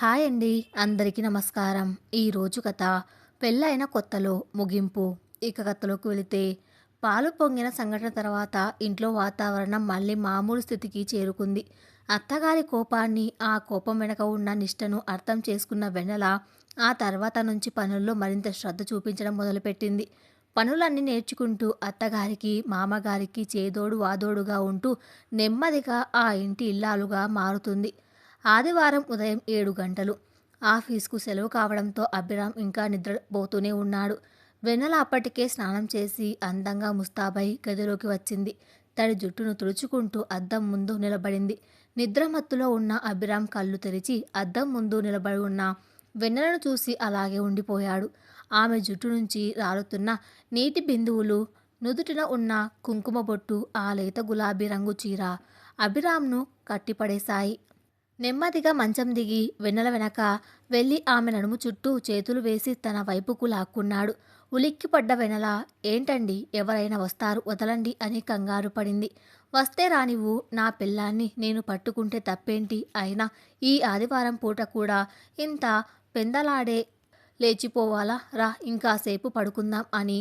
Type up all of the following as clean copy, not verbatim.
Hi అండి. అందరికీ నమస్కారం. ఈరోజు కథ పెళ్ళైన కొత్తలో ముగింపు. ఇక కథలోకి వెళితే పాలు పొంగిన సంఘటన తర్వాత ఇంట్లో వాతావరణం మళ్ళీ మామూలు స్థితికి చేరుకుంది. అత్తగారి కోపాన్ని, ఆ కోపం వెనక ఉన్న నిష్టను అర్థం చేసుకున్న వెన్నెల ఆ తర్వాత నుంచి పనుల్లో మరింత శ్రద్ధ చూపించడం మొదలుపెట్టింది. పనులన్నీ నేర్చుకుంటూ అత్తగారికి, మామగారికి చేదోడు వాదోడుగా ఉంటూ నెమ్మదిగా ఆ ఇంటి ఇల్లాలుగా మారుతుంది. ఆదివారం ఉదయం 7 గంటలు. ఆఫీస్కు సెలవు కావడంతో అభిరామ్ ఇంకా నిద్రపోతూనే ఉన్నాడు. వెన్నెల అప్పటికే స్నానం చేసి అందంగా ముస్తాబై గదిలోకి వచ్చింది. తడి జుట్టును తుడుచుకుంటూ అద్దం ముందు నిలబడింది. నిద్రమత్తులో ఉన్న అభిరామ్ కళ్ళు తెరిచి అద్దం ముందు నిలబడి ఉన్న వెన్నెలను చూసి అలాగే ఉండిపోయాడు. ఆమె జుట్టు నుంచి రాలుతున్న నీటి బిందువులు, నుదుటిన ఉన్న కుంకుమ బొట్టు, ఆ లేత గులాబీ రంగు చీర అభిరామ్ను కట్టిపడేశాయి. నెమ్మదిగా మంచం దిగి వెన్నెల వెనక వెళ్ళి ఆమె నడుము చుట్టూ చేతులు వేసి తన వైపుకు లాక్కున్నాడు. ఉలిక్కిపడ్డ వెన్నెల, ఏంటండి, ఎవరైనా వస్తారు, వదలండి అని కంగారు పడింది. వస్తే రానివ్వు, నా పిల్లాన్ని నేను పట్టుకుంటే తప్పేంటి, అయినా ఈ ఆదివారం పూట కూడా ఇంత పెందలాడే లేచిపోవాలా, రా ఇంకాసేపు పడుకుందాం అని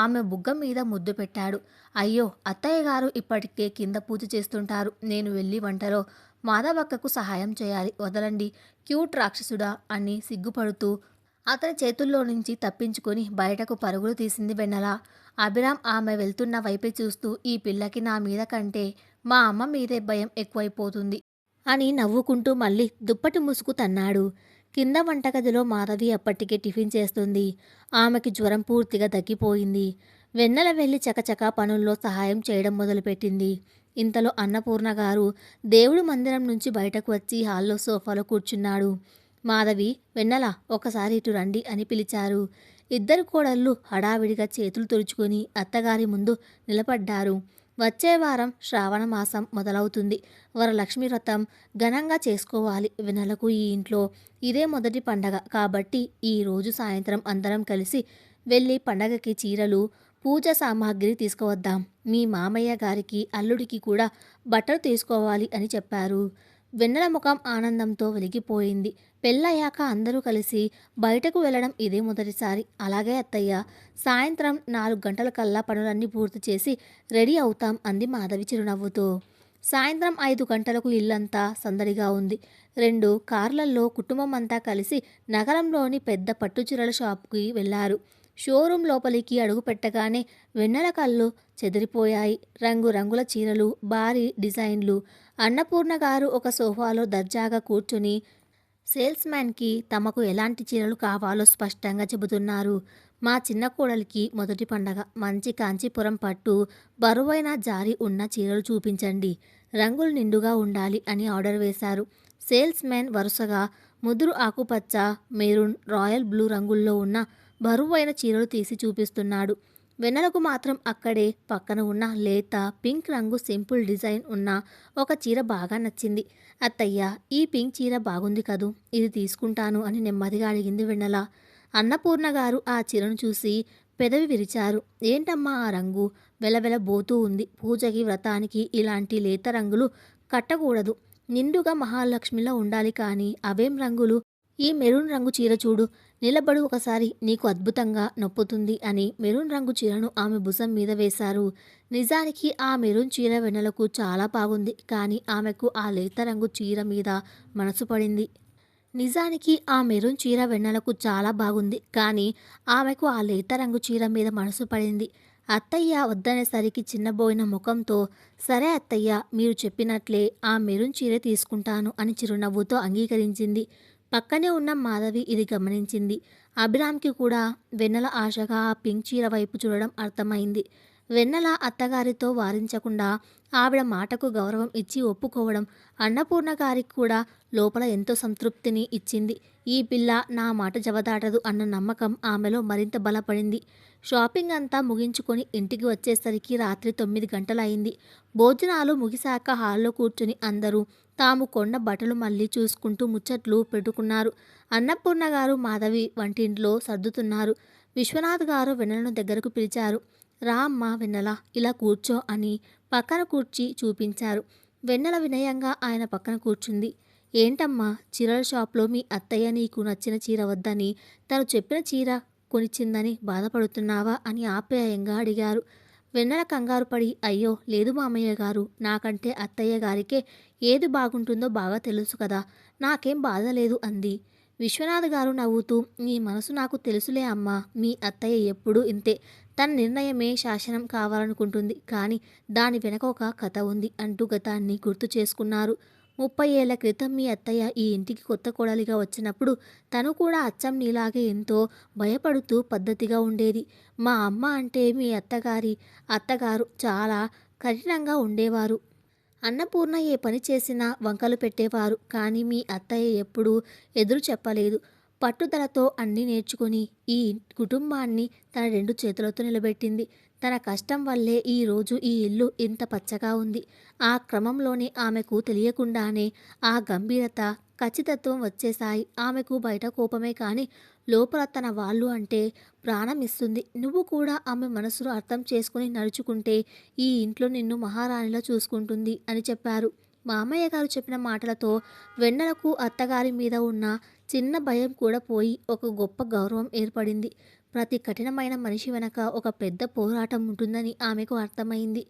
ఆమె బుగ్గ మీద ముద్దు పెట్టాడు. అయ్యో, అత్తయ్య గారు ఇప్పటికే కింద పూజ చేస్తుంటారు, నేను వెళ్ళి వంటలో మాధవక్కకు సహాయం చేయాలి, వదలండి, క్యూట్ రాక్షసుడా అని సిగ్గుపడుతూ అతని చేతుల్లో నుంచి తప్పించుకొని బయటకు పరుగులు తీసింది వెన్నెల. అభిరామ్ ఆమె వెళ్తున్న వైపే చూస్తూ, ఈ పిల్లకి నా మీద కంటే మా అమ్మ మీదే భయం ఎక్కువైపోతుంది అని నవ్వుకుంటూ మళ్ళీ దుప్పటి ముసుగు తన్నాడు. కింద వంటగదిలో మాధవి అప్పటికే టిఫిన్ చేస్తుంది. ఆమెకి జ్వరం పూర్తిగా తగ్గిపోయింది. వెన్నెల వెళ్ళి చకచకా పనుల్లో సహాయం చేయడం మొదలుపెట్టింది. ఇంతలో అన్నపూర్ణ గారు దేవుడి మందిరం నుంచి బయటకు వచ్చి హాల్లో సోఫాలో కూర్చున్నాడు. మాధవి, వెన్నెల, ఒకసారి ఇటు రండి అని పిలిచారు. ఇద్దరు కోడళ్ళు హడావిడిగా చేతులు తుడుచుకొని అత్తగారి ముందు నిలబడ్డారు. వచ్చే వారం శ్రావణ మాసం మొదలవుతుంది. వరలక్ష్మి వ్రతం ఘనంగా చేసుకోవాలి. వెన్నెలకు ఈ ఇంట్లో ఇదే మొదటి పండగ కాబట్టి ఈరోజు సాయంత్రం అందరం కలిసి వెళ్ళి పండగకి చీరలు, పూజ సామాగ్రి తీసుకువద్దాం. మీ మామయ్య గారికి, అల్లుడికి కూడా బట్టలు తీసుకోవాలి అని చెప్పారు. వెన్నెల ముఖం ఆనందంతో వెలిగిపోయింది. పెళ్ళయ్యాక అందరూ కలిసి బయటకు వెళ్ళడం ఇదే మొదటిసారి. అలాగే అత్తయ్య, సాయంత్రం 4 గంటలకల్లా పనులన్నీ పూర్తి చేసి రెడీ అవుతాం అంది మాధవి చిరునవ్వుతో. సాయంత్రం 5 గంటలకు ఇల్లంతా సందడిగా ఉంది. 2 కార్లల్లో కుటుంబం అంతా కలిసి నగరంలోని పెద్ద పట్టుచీరల షాపుకి వెళ్లారు. షోరూం లోపలికి అడుగు పెట్టగానే వెన్నెల కళ్ళు చెదిరిపోయాయి. రంగురంగుల చీరలు, భారీ డిజైన్లు. అన్నపూర్ణ గారు ఒక సోఫాలో దర్జాగా కూర్చుని సేల్స్ మ్యాన్కి తమకు ఎలాంటి చీరలు కావాలో స్పష్టంగా చెబుతున్నారు. మా చిన్న కోడలికి మొదటి పండగ, మంచి కాంచీపురం పట్టు, బరువైన జారి ఉన్న చీరలు చూపించండి, రంగులు నిండుగా ఉండాలి అని ఆర్డర్ వేశారు. సేల్స్ మ్యాన్ వరుసగా ముదురు ఆకుపచ్చ, మెరూన్, రాయల్ బ్లూ రంగుల్లో ఉన్న బరువైన చీరలు తీసి చూపిస్తున్నాడు. వెన్నెలకు మాత్రం అక్కడే పక్కన ఉన్న లేత పింక్ రంగు సింపుల్ డిజైన్ ఉన్న ఒక చీర బాగా నచ్చింది. అత్తయ్య, ఈ పింక్ చీర బాగుంది కదూ, ఇది తీసుకుంటాను అని నెమ్మదిగా అడిగింది వెన్నెల. అన్నపూర్ణ గారు ఆ చీరను చూసి పెదవి విరిచారు. ఏంటమ్మా ఆ రంగు, వెలవెలబోతూ ఉంది. పూజకి, వ్రతానికి ఇలాంటి లేత రంగులు కట్టకూడదు. నిండుగా మహాలక్ష్మిలా ఉండాలి, కానీ అవేం రంగులు. ఈ మెరూన్ రంగు చీర చూడు, నిలబడు ఒకసారి, నీకు అద్భుతంగా నొప్పుతుంది అని మెరూన్ రంగు చీరను ఆమె భుజం మీద వేశారు. నిజానికి ఆ మెరూన్ చీర వెన్నెలకు చాలా బాగుంది, కానీ ఆమెకు ఆ లేత రంగు చీర మీద మనసు పడింది. నిజానికి ఆ మెరూన్ చీర వెన్నెలకు చాలా బాగుంది, కానీ ఆమెకు ఆ లేత రంగు చీర మీద మనసు పడింది. అత్తయ్య వద్దనేసరికి చిన్నబోయిన ముఖంతో, సరే అత్తయ్య, మీరు చెప్పినట్లే ఆ మెరూన్ చీరే తీసుకుంటాను అని చిరునవ్వుతో అంగీకరించింది. పక్కనే ఉన్న మాధవి ఇది గమనించింది. అభిరామ్కి కూడా వెన్నెల ఆశగా ఆ పింక్ చీర వైపు చూడడం అర్థమైంది. వెన్నెల అత్తగారితో వారించకుండా ఆవిడ మాటకు గౌరవం ఇచ్చి ఒప్పుకోవడం అన్నపూర్ణ గారికి కూడా లోపల ఎంతో సంతృప్తిని ఇచ్చింది. ఈ పిల్ల నా మాట జవదాటదు అన్న నమ్మకం ఆమెలో మరింత బలపడింది. షాపింగ్ అంతా ముగించుకొని ఇంటికి వచ్చేసరికి రాత్రి 9 గంటలయింది. భోజనాలు ముగిశాక హాల్లో కూర్చుని అందరూ తాము కొన్న బట్టలు మళ్ళీ చూసుకుంటూ ముచ్చట్లు పెట్టుకున్నారు. అన్నపూర్ణ గారు, మాధవి వంటింట్లో సర్దుతున్నారు. విశ్వనాథ్ గారు వెన్నెలను దగ్గరకు పిలిచారు. రా అమ్మా వెన్నెల, ఇలా కూర్చో అని పక్కన కూర్చి చూపించారు. వెన్నెల వినయంగా ఆయన పక్కన కూర్చుంది. ఏంటమ్మా, చీరల షాప్లో మీ అత్తయ్య నీకు నచ్చిన చీర వద్దని, తను చెప్పిన చీర కొనిచ్చిందని బాధపడుతున్నావా అని ఆప్యాయంగా అడిగారు. వెన్నెల కంగారు పడి, అయ్యో లేదు మామయ్య గారు, నాకంటే అత్తయ్య గారికే ఏది బాగుంటుందో బాగా తెలుసు కదా, నాకేం బాధ లేదు అంది. విశ్వనాథ్ గారు నవ్వుతూ, నీ మనసు నాకు తెలుసులే అమ్మా, మీ అత్తయ్య ఎప్పుడూ ఇంతే, తన నిర్ణయమే శాసనం కావాలనుకుంటుంది, కానీ దాని వెనక ఒక కథ ఉంది అంటూ గతాన్ని గుర్తు చేసుకున్నారు. 30 ఏళ్ల క్రితం మీ అత్తయ్య ఈ ఇంటికి కొత్త కోడలిగా వచ్చినప్పుడు తను కూడా అచ్చం నీలాగే ఎంతో భయపడుతూ పద్ధతిగా ఉండేది. మా అమ్మ అంటే మీ అత్తగారు చాలా కఠినంగా ఉండేవారు. అన్నపూర్ణ ఏ పని చేసినా వంకలు పెట్టేవారు. కానీ మీ అత్తయ్య ఎప్పుడూ ఎదురు చెప్పలేదు. పట్టుదలతో అన్నీ నేర్చుకుని ఈ కుటుంబాన్ని తన 2 చేతులతో నిలబెట్టింది. తన కష్టం వల్లే ఈరోజు ఈ ఇల్లు ఇంత పచ్చగా ఉంది. ఆ క్రమంలోనే ఆమెకు తెలియకుండానే ఆ గంభీరత, ఖచ్చితత్వం వచ్చేశాయి. ఆమెకు బయట కోపమే కానీ లోపల తన వాళ్ళు అంటే ప్రాణం ఇస్తుంది. నువ్వు కూడా ఆమె మనసును అర్థం చేసుకుని నడుచుకుంటే ఈ ఇంట్లో నిన్ను మహారాణిలా చూసుకుంటుంది అని చెప్పారు. మామయ్య గారు చెప్పిన మాటలతో వెన్నెలకు అత్తగారి మీద ఉన్న చిన్న భయం కూడా పోయి ఒక గొప్ప గౌరవం ఏర్పడింది. ప్రతి కఠినమైన మనిషి వెనక ఒక పెద్ద పోరాటం ఉంటుందని ఆమెకు అర్థమైంది.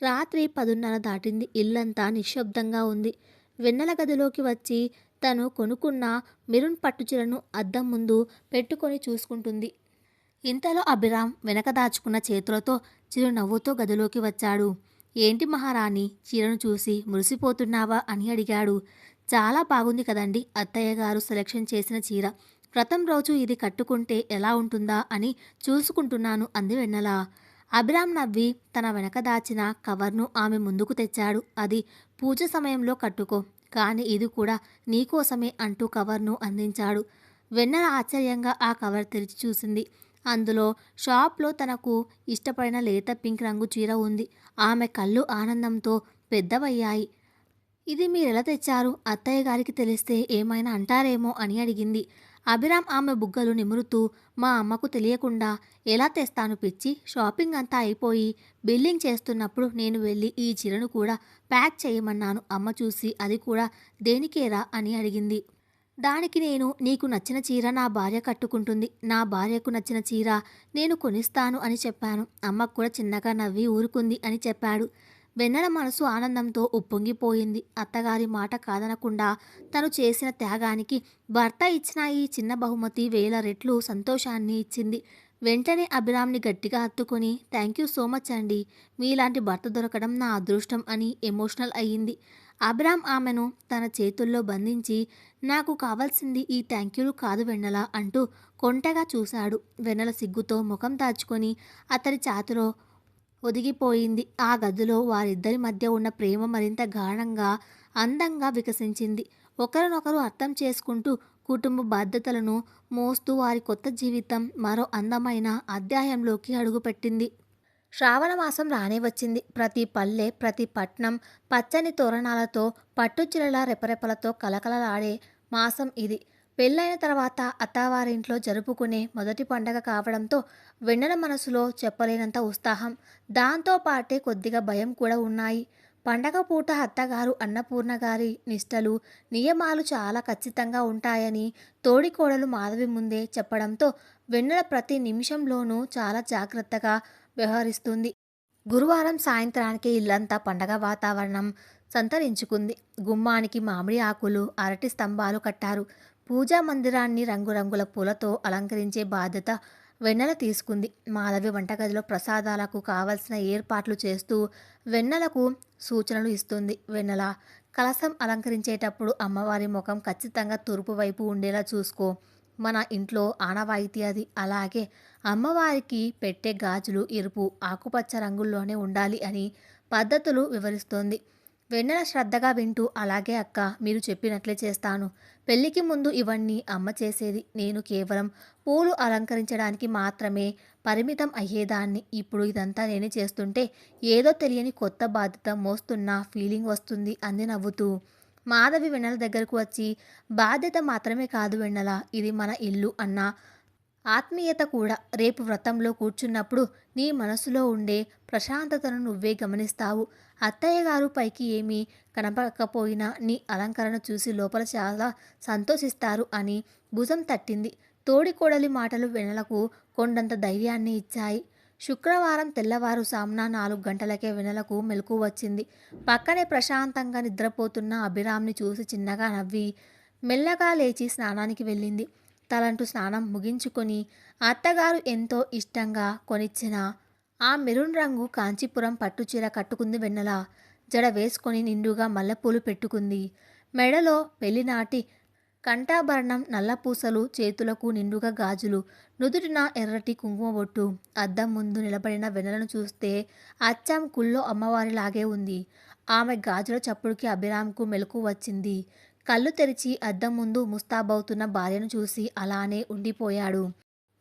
రాత్రి 10:30 దాటింది. ఇల్లంతా నిశ్శబ్దంగా ఉంది. వెన్నెల గదిలోకి వచ్చి తను కొనుక్కున్న మెరూన్ పట్టుచీరను అద్దం ముందు పెట్టుకొని చూసుకుంటుంది. ఇంతలో అభిరామ్ వెనక దాచుకున్న చేతులతో చిరునవ్వుతో గదిలోకి వచ్చాడు. ఏంటి మహారాణి, చీరను చూసి మురిసిపోతున్నావా అని అడిగాడు. చాలా బాగుంది కదండి, అత్తయ్య గారు సెలెక్షన్ చేసిన చీర. వ్రతం రోజు ఇది కట్టుకుంటే ఎలా ఉంటుందా అని చూసుకుంటున్నాను అంది వెన్నెల. అభిరామ్ నవ్వి తన వెనక దాచిన కవర్ను ఆమె ముందుకు తెచ్చాడు. అది పూజ సమయంలో కట్టుకో, కానీ ఇది కూడా నీకోసమే అంటూ కవర్ను అందించాడు. వెన్నెల ఆశ్చర్యంగా ఆ కవర్ తెరిచి చూసింది. అందులో షాప్లో తనకు ఇష్టపడిన లేత పింక్ రంగు చీర ఉంది. ఆమె కళ్ళు ఆనందంతో పెద్దవయ్యాయి. ఇది మీరెలా తెచ్చారు? అత్తయ్య గారికి తెలిస్తే ఏమైనా అంటారేమో అని అడిగింది. అభిరామ్ ఆమె బుగ్గలు నిమురుతూ, మా అమ్మకు తెలియకుండా ఎలా తెస్తాను పిచ్చి, షాపింగ్ అంతా అయిపోయి బిల్లింగ్ చేస్తున్నప్పుడు నేను వెళ్ళి ఈ చీరను కూడా ప్యాక్ చేయమన్నాను. అమ్మ చూసి అది కూడా దేనికేరా అని అడిగింది. దానికి నేను నీకు నచ్చిన చీర నా భార్య కట్టుకుంటుంది, నా భార్యకు నచ్చిన చీర నేను కొనిస్తాను అని చెప్పాను. అమ్మకు కూడా చిన్నగా నవ్వి ఊరుకుంది అని చెప్పాడు. వెన్నెల మనసు ఆనందంతో ఉప్పొంగిపోయింది. అత్తగారి మాట కాదనకుండా తను చేసిన త్యాగానికి భర్త ఇచ్చిన ఈ చిన్న బహుమతి 1000 రెట్లు సంతోషాన్ని ఇచ్చింది. వెంటనే అభిరామ్ని గట్టిగా హత్తుకొని, థ్యాంక్ యూ సో మచ్ అండి, మీలాంటి భర్త దొరకడం నా అదృష్టం అని ఎమోషనల్ అయ్యింది. అభిరామ్ ఆమెను తన చేతుల్లో బంధించి, నాకు కావాల్సింది ఈ థ్యాంక్యూలు కాదు వెన్నెల అంటూ కొంటెగా చూశాడు. వెన్నెల సిగ్గుతో ముఖం దాచుకొని అతని ఛాతీలో ఒదిగిపోయింది. ఆ గదిలో వారిద్దరి మధ్య ఉన్న ప్రేమ మరింత గాఢంగా, అందంగా వికసించింది. ఒకరినొకరు అర్థం చేసుకుంటూ కుటుంబ బాధ్యతలను మోస్తూ వారి కొత్త జీవితం మరో అందమైన అధ్యాయంలోకి అడుగుపెట్టింది. శ్రావణ మాసం రానే వచ్చింది. ప్రతి పల్లె, ప్రతి పట్నం పచ్చని తోరణాలతో, పట్టుచీరల రెపరెపలతో కలకలలాడే మాసం ఇది. పెళ్ళైన తర్వాత అత్తవారింట్లో జరుపుకునే మొదటి పండగ కావడంతో వెన్నెల మనసులో చెప్పలేనంత ఉత్సాహం, దాంతో పాటే కొద్దిగా భయం కూడా ఉన్నాయి. పండగ పూట అత్తగారు అన్నపూర్ణ గారి నిష్టలు, నియమాలు చాలా ఖచ్చితంగా ఉంటాయని తోడికోడలు మాధవి ముందే చెప్పడంతో వెన్నెల ప్రతి నిమిషంలోనూ చాలా జాగ్రత్తగా వ్యవహరిస్తుంది. గురువారం సాయంత్రానికి ఇల్లంతా పండగ వాతావరణం సంతరించుకుంది. గుమ్మానికి మామిడి ఆకులు, అరటి స్తంభాలు కట్టారు. పూజా మందిరాన్ని రంగురంగుల పూలతో అలంకరించే బాధ్యత వెన్నెల తీసుకుంది. మాధవి వంటగదిలో ప్రసాదాలకు కావలసిన ఏర్పాట్లు చేస్తూ వెన్నెలకు సూచనలు ఇస్తుంది. వెన్నెల, కలశం అలంకరించేటప్పుడు అమ్మవారి ముఖం ఖచ్చితంగా తూర్పు వైపు ఉండేలా చూసుకో, మన ఇంట్లో ఆనవాయితీ అది. అలాగే అమ్మవారికి పెట్టే గాజులు ఎరుపు, ఆకుపచ్చ రంగుల్లోనే ఉండాలి అని పద్ధతులు వివరిస్తోంది. వెన్నెల శ్రద్ధగా వింటూ, అలాగే అక్క, మీరు చెప్పినట్లే చేస్తాను. పెళ్ళికి ముందు ఇవన్నీ అమ్మ చేసేది. నేను కేవలం పూలు అలంకరించడానికి మాత్రమే పరిమితం అయ్యేదాన్ని. ఇప్పుడు ఇదంతా నేనే చేస్తుంటే ఏదో తెలియని కొత్త బాధ్యత మోస్తున్న ఫీలింగ్ వస్తుంది అంది నవ్వుతూ. మాధవి వెన్నెల దగ్గరకు వచ్చి, బాధ్యత మాత్రమే కాదు వెన్నెల, ఇది మన ఇల్లు అన్న ఆత్మీయత కూడా. రేపు వ్రతంలో కూర్చున్నప్పుడు నీ మనసులో ఉండే ప్రశాంతతను నువ్వే గమనిస్తావు. అత్తయ్య గారు పైకి ఏమీ కనపడకపోయినా నీ అలంకరణ చూసి లోపల చాలా సంతోషిస్తారు అని భుజం తట్టింది. తోడికోడలి మాటలు వెన్నెలకు కొండంత ధైర్యాన్ని ఇచ్చాయి. శుక్రవారం తెల్లవారుజామున 4 గంటలకే వెన్నెలకు మెలకువ వచ్చింది. పక్కనే ప్రశాంతంగా నిద్రపోతున్న అభిరామ్ని చూసి చిన్నగా నవ్వి మెల్లగా లేచి స్నానానికి వెళ్ళింది. తలంటు స్నానం ముగించుకొని అత్తగారు ఎంతో ఇష్టంగా కొనిచ్చిన ఆ మెరూన్ రంగు కాంచీపురం పట్టుచీర కట్టుకుంది వెన్నెల. జడ వేసుకొని నిండుగా మల్లెపూలు పెట్టుకుంది. మెడలో పెళ్లినాటి కంఠాభరణం, నల్లపూసలు, చేతులకు నిండుగా గాజులు, నుదుటిన ఎర్రటి కుంకుమ బొట్టు. అద్దం ముందు నిలబడిన వెన్నెలను చూస్తే అచ్చం గుళ్ళో అమ్మవారిలాగే ఉంది. ఆమె గాజుల చప్పుడుకి అభిరామ్కు మెలకు వచ్చింది. కళ్ళు తెరిచి అద్దం ముందు ముస్తాబవుతున్న భార్యను చూసి అలానే ఉండిపోయాడు.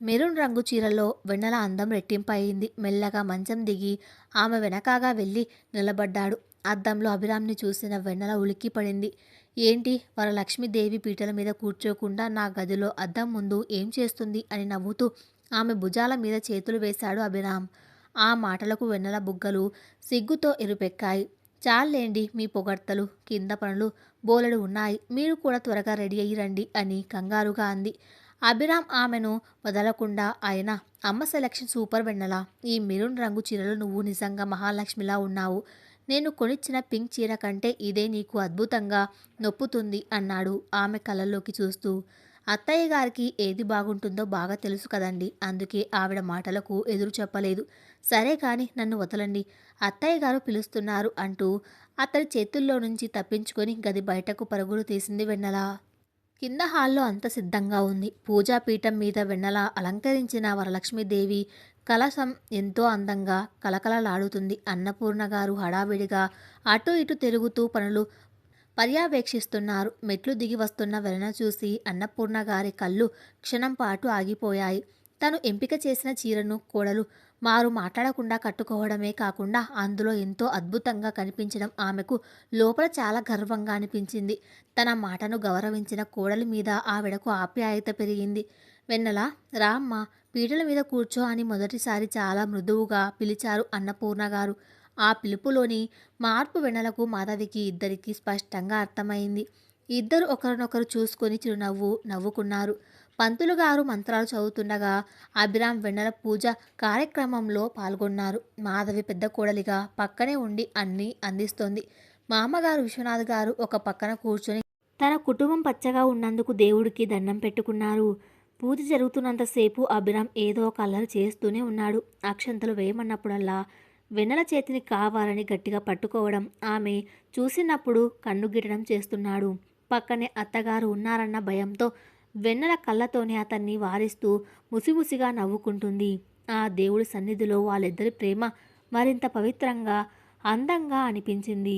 మెరూన్ రంగు చీరలో వెన్నెల అందం రెట్టింపయింది. మెల్లగా మంచం దిగి ఆమె వెనకాగా వెళ్ళి నిలబడ్డాడు. అద్దంలో అభిరామ్ని చూసిన వెన్నెల ఉలిక్కిపడింది. ఏంటి, వరలక్ష్మీదేవి పీటల మీద కూర్చోకుండా నా గదిలో అద్దం ముందు ఏం చేస్తుంది అని నవ్వుతూ ఆమె భుజాల మీద చేతులు వేశాడు అభిరామ్. ఆ మాటలకు వెన్నెల బుగ్గలు సిగ్గుతో ఎరుపెక్కాయి. చాలేండి మీ పొగడ్తలు, కింద పనులు బోలెడు ఉన్నాయి, మీరు కూడా త్వరగా రెడీ అయ్యి రండి అని కంగారుగా అంది. అభిరామ్ ఆమెను వదలకుండా ఆయన, అమ్మ సెలక్షన్ సూపర్ వెన్నెల, ఈ మెరూన్ రంగు చీరలో నువ్వు నిజంగా మహాలక్ష్మిలా ఉన్నావు. నేను కొనిచ్చిన పింక్ చీర కంటే ఇదే నీకు అద్భుతంగా నొప్పుతుంది అన్నాడు ఆమె కళ్ళల్లోకి చూస్తూ. అత్తయ్య గారికి ఏది బాగుంటుందో బాగా తెలుసు కదండి, అందుకే ఆవిడ మాటలకు ఎదురు చెప్పలేదు. సరే కాని నన్ను వదలండి, అత్తయ్య గారు పిలుస్తున్నారు అంటూ అతడి చేతుల్లో నుంచి తప్పించుకొని గది బయటకు పరుగులు తీసింది వెన్నెల. కింద హాల్లో అంత సిద్ధంగా ఉంది. పూజాపీఠం మీద వెన్నెల అలంకరించిన వరలక్ష్మీదేవి కలశం ఎంతో అందంగా కలకలలాడుతుంది. అన్నపూర్ణ గారు హడావిడిగా అటు ఇటు తిరుగుతూ పనులు పర్యవేక్షిస్తున్నారు. మెట్లు దిగి వస్తున్న వెన్నెల చూసి అన్నపూర్ణ గారి కళ్ళు క్షణం పాటు ఆగిపోయాయి. తను ఎంపిక చేసిన చీరను కోడలు మారు మాట్లాడకుండా కట్టుకోవడమే కాకుండా అందులో ఎంతో అద్భుతంగా కనిపించడం ఆమెకు లోపల చాలా గర్వంగా అనిపించింది. తన మాటను గౌరవించిన కోడలి మీద ఆవిడకు ఆప్యాయత పెరిగింది. వెన్నెల, రా అమ్మా, పీటల మీద కూర్చో అని మొదటిసారి చాలా మృదువుగా పిలిచారు అన్నపూర్ణ గారు. ఆ పిలుపులోని మార్పు వెన్నెలకు మాధవికి ఇద్దరికీ స్పష్టంగా అర్థమైంది. ఇద్దరు ఒకరినొకరు చూసుకొని చిరునవ్వు నవ్వుకున్నారు. పంతులు గారు మంత్రాలు చదువుతుండగా అభిరామ్ వెన్నెల పూజ కార్యక్రమంలో పాల్గొన్నారు. మాధవి పెద్ద కోడలిగా పక్కనే ఉండి అన్నీ అందిస్తోంది. మామగారు విశ్వనాథ్ గారు ఒక పక్కన కూర్చొని తన కుటుంబం పచ్చగా ఉన్నందుకు దేవుడికి దండం పెట్టుకున్నారు. పూజ జరుగుతున్నంతసేపు అభిరామ్ ఏదో ఒక అల్లరి చేస్తూనే ఉన్నాడు. అక్షంతలు వేయమన్నప్పుడల్లా వెన్నెల చేతిని కావాలని గట్టిగా పట్టుకోవడం, ఆమె చూసినప్పుడు కన్ను గిట్టడం చేస్తున్నాడు. పక్కనే అత్తగారు ఉన్నారన్న భయంతో వెన్నెల కళ్ళతోనే అతన్ని వారిస్తూ ముసిముసిగా నవ్వుకుంటుంది. ఆ దేవుడి సన్నిధిలో వాళ్ళిద్దరి ప్రేమ మరింత పవిత్రంగా, అందంగా అనిపించింది.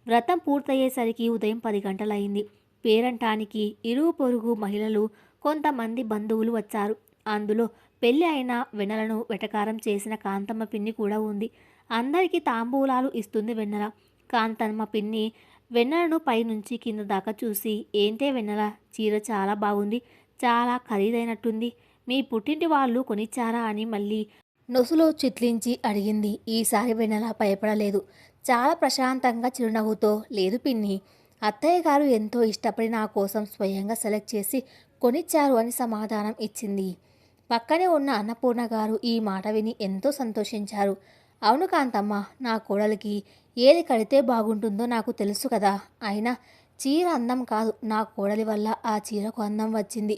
వ్రతం పూర్తయ్యేసరికి ఉదయం 10 గంటలయింది. పేరంటానికి ఇరుగు పొరుగు మహిళలు, కొంతమంది బంధువులు వచ్చారు. అందులో పెళ్లి అయిన వెన్నెలను వెటకారం చేసిన కాంతమ్మ పిన్ని కూడా ఉంది. అందరికీ తాంబూలాలు ఇస్తుంది వెన్నెల. కాంతమ్మ పిన్ని వెన్నెలను పైనుంచి కింద దాకా చూసి, ఏంటే వెన్నెల, చీర చాలా బాగుంది, చాలా ఖరీదైనట్టుంది, మీ పుట్టింటి వాళ్ళు కొనిచ్చారా అని మళ్ళీ నొసులు చిట్లించి అడిగింది. ఈసారి వెన్నెల భయపడలేదు. చాలా ప్రశాంతంగా చిరునవ్వుతో, లేదు పిన్ని, అత్తయ్య గారు ఎంతో ఇష్టపడి నా కోసం స్వయంగా సెలెక్ట్ చేసి కొనిచ్చారు అని సమాధానం ఇచ్చింది. పక్కనే ఉన్న అన్నపూర్ణ గారు ఈ మాట విని ఎంతో సంతోషించారు. అవును కాంతమ్మ, నా కోడలికి ఏది కడితే బాగుంటుందో నాకు తెలుసు కదా, అయినా చీర అందం కాదు, నా కోడలి వల్ల ఆ చీరకు అందం వచ్చింది.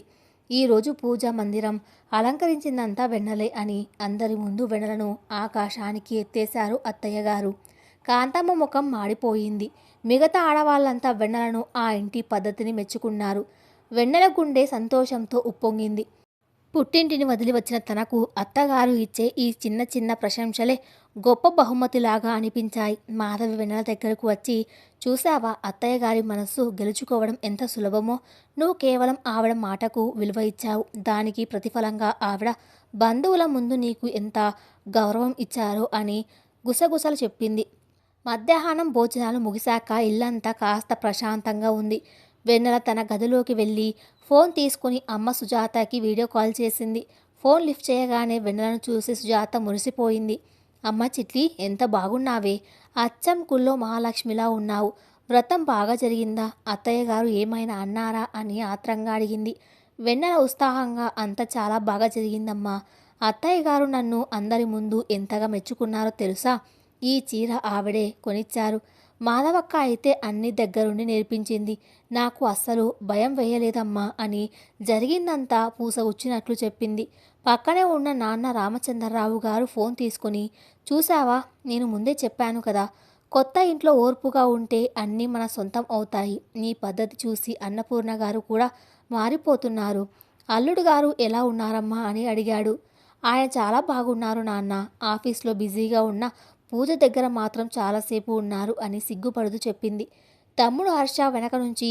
ఈరోజు పూజా మందిరం అలంకరించిందంతా వెన్నెలే అని అందరి ముందు వెన్నెలను ఆకాశానికి ఎత్తేశారు అత్తయ్య గారు. కాంతమ్మ ముఖం మాడిపోయింది. మిగతా ఆడవాళ్ళంతా వెన్నెలను ఆ ఇంటి పద్ధతిని మెచ్చుకున్నారు. వెన్నెల గుండె సంతోషంతో ఉప్పొంగింది. పుట్టింటిని వదిలి వచ్చిన తనకు అత్తగారు ఇచ్చే ఈ చిన్న చిన్న ప్రశంసలే గొప్ప బహుమతిలాగా అనిపించాయి. మాధవి వెన్నెల దగ్గరకు వచ్చి, చూసావా అత్తయ్య గారి మనస్సు గెలుచుకోవడం ఎంత సులభమో, నువ్వు కేవలం ఆవిడ మాటకు విలువ ఇచ్చావు, దానికి ప్రతిఫలంగా ఆవిడ బంధువుల ముందు నీకు ఎంత గౌరవం ఇచ్చారో అని గుసగుసలు చెప్పింది. మధ్యాహ్నం భోజనాలు ముగిశాక ఇల్లంతా కాస్త ప్రశాంతంగా ఉంది. వెన్నెల తన గదిలోకి వెళ్ళి ఫోన్ తీసుకుని అమ్మ సుజాతకి వీడియో కాల్ చేసింది. ఫోన్ లిఫ్ట్ చేయగానే వెన్నెలను చూసి సుజాత మురిసిపోయింది. అమ్మ చిట్లి, ఎంత బాగున్నావే, అచ్చం గుళ్ళో మహాలక్ష్మిలా ఉన్నావు. వ్రతం బాగా జరిగిందా? అత్తయ్య గారు ఏమైనా అన్నారా అని ఆత్రంగా అడిగింది. వెన్నెల ఉత్సాహంగా అంతా చాలా బాగా జరిగిందమ్మా. అత్తయ్య గారు నన్ను అందరి ముందు ఎంతగా మెచ్చుకున్నారో తెలుసా? ఈ చీర ఆవిడే కొనిచ్చారు. మాధవక్క అయితే అన్ని దగ్గరుండి నేర్పించింది. నాకు అస్సలు భయం వేయలేదమ్మా అని జరిగిందంతా పూసగుచ్చినట్లు చెప్పింది. పక్కనే ఉన్న నాన్న రామచంద్రరావు గారు ఫోన్ తీసుకుని, చూసావా, నేను ముందే చెప్పాను కదా, కొత్త ఇంట్లో ఓర్పుగా ఉంటే అన్నీ మన సొంతం అవుతాయి. నీ పద్ధతి చూసి అన్నపూర్ణ గారు కూడా మారిపోతున్నారు. అల్లుడు గారు ఎలా ఉన్నారమ్మా అని అడిగాడు. ఆయన చాలా బాగున్నారు నాన్న. ఆఫీస్లో బిజీగా ఉన్న పూజ దగ్గర మాత్రం చాలాసేపు ఉన్నారు అని సిగ్గుపడుతూ చెప్పింది. తమ్ముడు హర్ష వెనక నుంచి,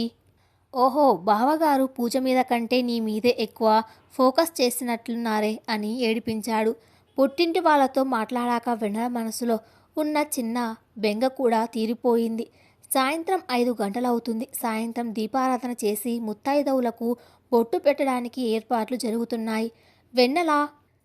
ఓహో, బావగారు పూజ మీద కంటే నీ మీదే ఎక్కువ ఫోకస్ చేసినట్లున్నారే అని ఏడిపించాడు. పుట్టింటి వాళ్ళతో మాట్లాడాక వెన్నెల మనసులో ఉన్న చిన్న బెంగ కూడా తీరిపోయింది. సాయంత్రం 5 గంటలవుతుంది. సాయంత్రం దీపారాధన చేసి ముత్తైదవులకు బొట్టు పెట్టడానికి ఏర్పాట్లు జరుగుతున్నాయి. వెన్నెల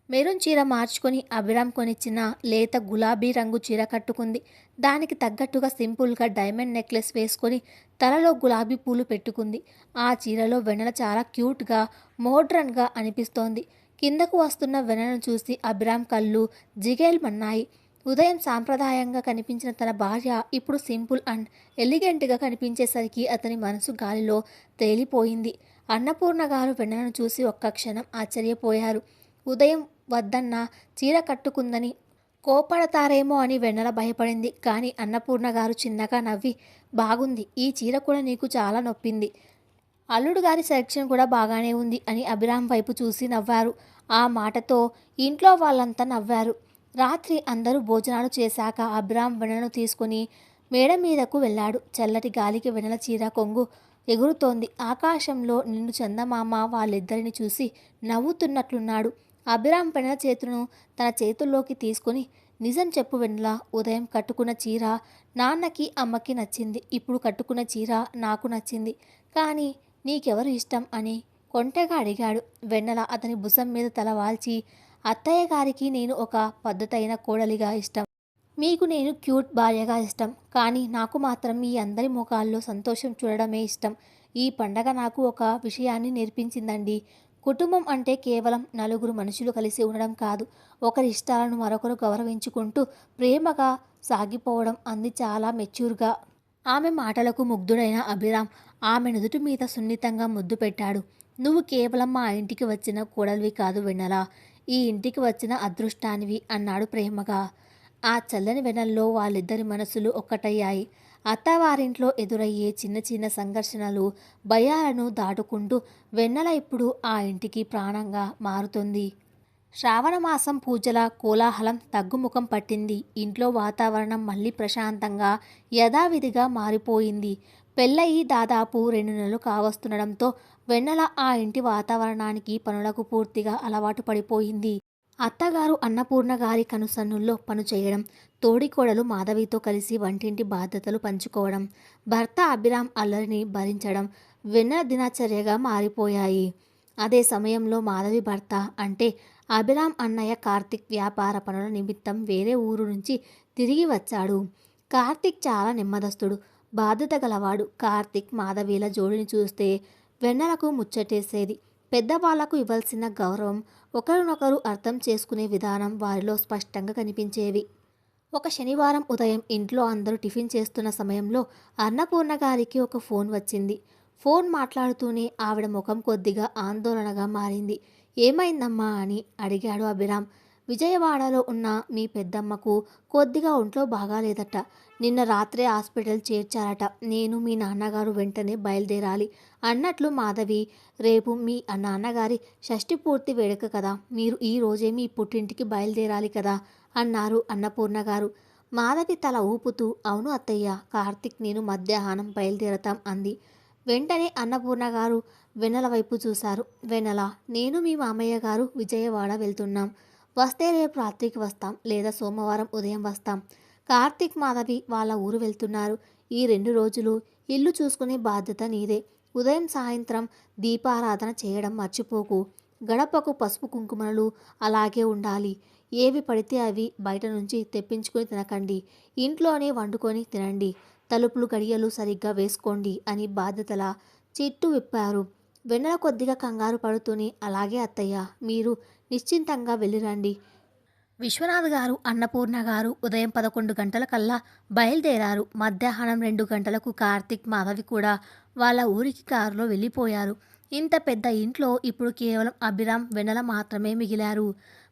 మెరూన్ చీర మార్చుకొని అభిరామ్ కొనిచ్చిన లేత గులాబీ రంగు చీర కట్టుకుంది. దానికి తగ్గట్టుగా సింపుల్గా డైమండ్ నెక్లెస్ వేసుకొని తలలో గులాబీ పూలు పెట్టుకుంది. ఆ చీరలో వెన్నెల చాలా క్యూట్గా మోడ్రన్గా అనిపిస్తోంది. కిందకు వస్తున్న వెన్నెలను చూసి అభిరామ్ కళ్ళు జిగేల్మన్నాయి. ఉదయం సాంప్రదాయంగా కనిపించిన తన భార్య ఇప్పుడు సింపుల్ అండ్ ఎలిగెంట్గా కనిపించేసరికి అతని మనసు గాలిలో తేలిపోయింది. అన్నపూర్ణ గారు వెన్నెలను చూసి ఒక్క క్షణం ఆశ్చర్యపోయారు. ఉదయం వద్దన్న చీర కట్టుకుందని కోపడతారేమో అని వెన్నెల భయపడింది. కానీ అన్నపూర్ణ గారు చిన్నగా నవ్వి, బాగుంది, ఈ చీర కూడా నీకు చాలా నొప్పింది. అల్లుడు గారి సెలక్షన్ కూడా బాగానే ఉంది అని అభిరామ్ వైపు చూసి నవ్వారు. ఆ మాటతో ఇంట్లో వాళ్ళంతా నవ్వారు. రాత్రి అందరూ భోజనాలు చేశాక అభిరామ్ వెన్నెలను తీసుకుని మేడ మీదకు వెళ్ళాడు. చల్లటి గాలికి వెన్నెల చీర కొంగు ఎగురుతోంది. ఆకాశంలో నిండు చందమామ వాళ్ళిద్దరిని చూసి నవ్వుతున్నట్లున్నాడు. అభిరామ్ వెన్నెల చేతులను తన చేతుల్లోకి తీసుకుని, నిజం చెప్పు వెన్నెల, ఉదయం కట్టుకున్న చీర నాన్నకి అమ్మకి నచ్చింది. ఇప్పుడు కట్టుకున్న చీర నాకు నచ్చింది. కానీ నీకెవరు ఇష్టం అని కొంటెగా అడిగాడు. వెన్నెల అతని భుజం మీద తల వాల్చి, అత్తయ్య గారికి నేను ఒక పద్ధతైన కోడలిగా ఇష్టం. మీకు నేను క్యూట్ భార్యగా ఇష్టం. కానీ నాకు మాత్రం మీ అందరి ముఖాల్లో సంతోషం చూడడమే ఇష్టం. ఈ పండగ నాకు ఒక విషయాన్ని నేర్పించిందండి. కుటుంబం అంటే కేవలం నలుగురు మనుషులు కలిసి ఉండడం కాదు. ఒకరి ఇష్టాలను మరొకరు గౌరవించుకుంటూ ప్రేమగా సాగిపోవడం. అంది చాలా మెచ్యూర్గా. ఆమె మాటలకు ముగ్ధుడైన అభిరామ్ ఆమె నుదుటి మీద సున్నితంగా ముద్దు పెట్టాడు. నువ్వు కేవలం మా ఇంటికి వచ్చిన కోడలివి కాదు వెన్నెల, ఈ ఇంటికి వచ్చిన అదృష్టానివి అన్నాడు ప్రేమగా. ఆ చల్లని వెన్నెల్లో వాళ్ళిద్దరి మనసులు ఒక్కటయ్యాయి. అత్తవారింట్లో ఎదురయ్యే చిన్న చిన్న సంఘర్షణలు, భయాలను దాటుకుంటూ వెన్నెల ఇప్పుడు ఆ ఇంటికి ప్రాణంగా మారుతుంది. శ్రావణమాసం పూజల కోలాహలం తగ్గుముఖం పట్టింది. ఇంట్లో వాతావరణం మళ్ళీ ప్రశాంతంగా యథావిధిగా మారిపోయింది. పెళ్ళయి దాదాపు 2 నెలలు కావస్తుండడంతో వెన్నెల ఆ ఇంటి వాతావరణానికి, పనులకు పూర్తిగా అలవాటు పడిపోయింది. అత్తగారు అన్నపూర్ణ గారి కనుసన్నుల్లో పనిచేయడం, తోడికోడలు మాధవితో కలిసి వంటింటి బాధ్యతలు పంచుకోవడం, భర్త అభిరామ్ అల్లరిని భరించడం వెన్నెల దినచర్యగా మారిపోయాయి. అదే సమయంలో మాధవి భర్త అంటే అభిరామ్ అన్నయ్య కార్తిక్ వ్యాపార పనుల నిమిత్తం వేరే ఊరు నుంచి తిరిగి వచ్చాడు. కార్తిక్ చాలా నెమ్మదస్తుడు, బాధ్యత గలవాడు. కార్తిక్ మాధవీల జోడిని చూస్తే వెన్నెలకు ముచ్చటేసేది. పెద్దవాళ్లకు ఇవ్వాల్సిన గౌరవం, ఒకరినొకరు అర్థం చేసుకునే విధానం వారిలో స్పష్టంగా కనిపించేవి. ఒక శనివారం ఉదయం ఇంట్లో అందరూ టిఫిన్ చేస్తున్న సమయంలో అన్నపూర్ణ గారికి ఒక ఫోన్ వచ్చింది. ఫోన్ మాట్లాడుతూనే ఆవిడ ముఖం కొద్దిగా ఆందోళనగా మారింది. ఏమైందమ్మా అని అడిగాడు అభిరామ్. విజయవాడలో ఉన్న మీ పెద్దమ్మకు కొద్దిగా ఒంట్లో బాగాలేదట. నిన్న రాత్రే హాస్పిటల్ చేర్చారట. నేను మీ నాన్నగారు వెంటనే బయలుదేరాలి అన్నట్లు మాధవి, రేపు మీ నాన్నగారి షష్ఠి పూర్తి వేడుక కదా, మీరు ఈ రోజే మీ పుట్టింటికి బయలుదేరాలి కదా అన్నారు అన్నపూర్ణ గారు. మాధవి తల ఊపుతూ, అవును అత్తయ్య, కార్తిక్ నేను మధ్యాహ్నం బయలుదేరతాం అంది. వెంటనే అన్నపూర్ణ గారు వెన్నెల వైపు చూశారు. వెన్నెల, నేను మీ మామయ్య గారు విజయవాడ వెళ్తున్నాం. వస్తే రేపు రాత్రికి వస్తాం, లేదా సోమవారం ఉదయం వస్తాం. కార్తిక్ మాధవి వాళ్ళ ఊరు వెళ్తున్నారు. ఈ 2 రోజులు ఇల్లు చూసుకునే బాధ్యత నీదే. ఉదయం సాయంత్రం దీపారాధన చేయడం మర్చిపోకు. గడపకు పసుపు కుంకుమలు అలాగే ఉండాలి. ఏవి పడితే అవి బయట నుంచి తెప్పించుకొని తినకండి. ఇంట్లోనే వండుకొని తినండి. తలుపులు గడియలు సరిగ్గా వేసుకోండి అని బాధ్యతల చిట్టు విప్పారు. వెన్నెల కొద్దిగా కంగారు పడుతూనే అలాగే అత్తయ్య, మీరు నిశ్చింతంగా వెళ్ళిరండి. విశ్వనాథ్ గారు, అన్నపూర్ణ గారు ఉదయం 11 గంటలకల్లా బయలుదేరారు. మధ్యాహ్నం 2 గంటలకు కార్తీక్, మాధవి కూడా వాళ్ళ ఊరికి కారులో వెళ్ళిపోయారు. ఇంత పెద్ద ఇంట్లో ఇప్పుడు కేవలం అభిరామ్, వెన్నెల మాత్రమే మిగిలారు.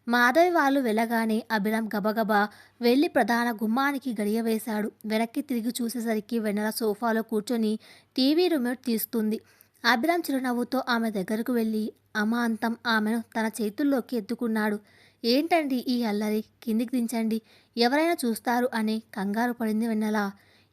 మాధవి వాళ్ళు వెళ్ళగానే అభిరామ్ గబగబా వెళ్ళి ప్రధాన గుమ్మానికి గడియ వేశాడు. వెనక్కి తిరిగి చూసేసరికి వెన్నెల సోఫాలో కూర్చొని టీవీ రిమోట్ తీస్తుంది. అభిరామ్ చిరునవ్వుతో ఆమె దగ్గరకు వెళ్ళి అమాంతం ఆమెను తన చేతుల్లోకి ఎత్తుకున్నాడు. ఏంటండి ఈ అల్లరి? కిందికి దించండి. ఎవరైనా చూస్తారు అని కంగారు పడింది వెన్నెల.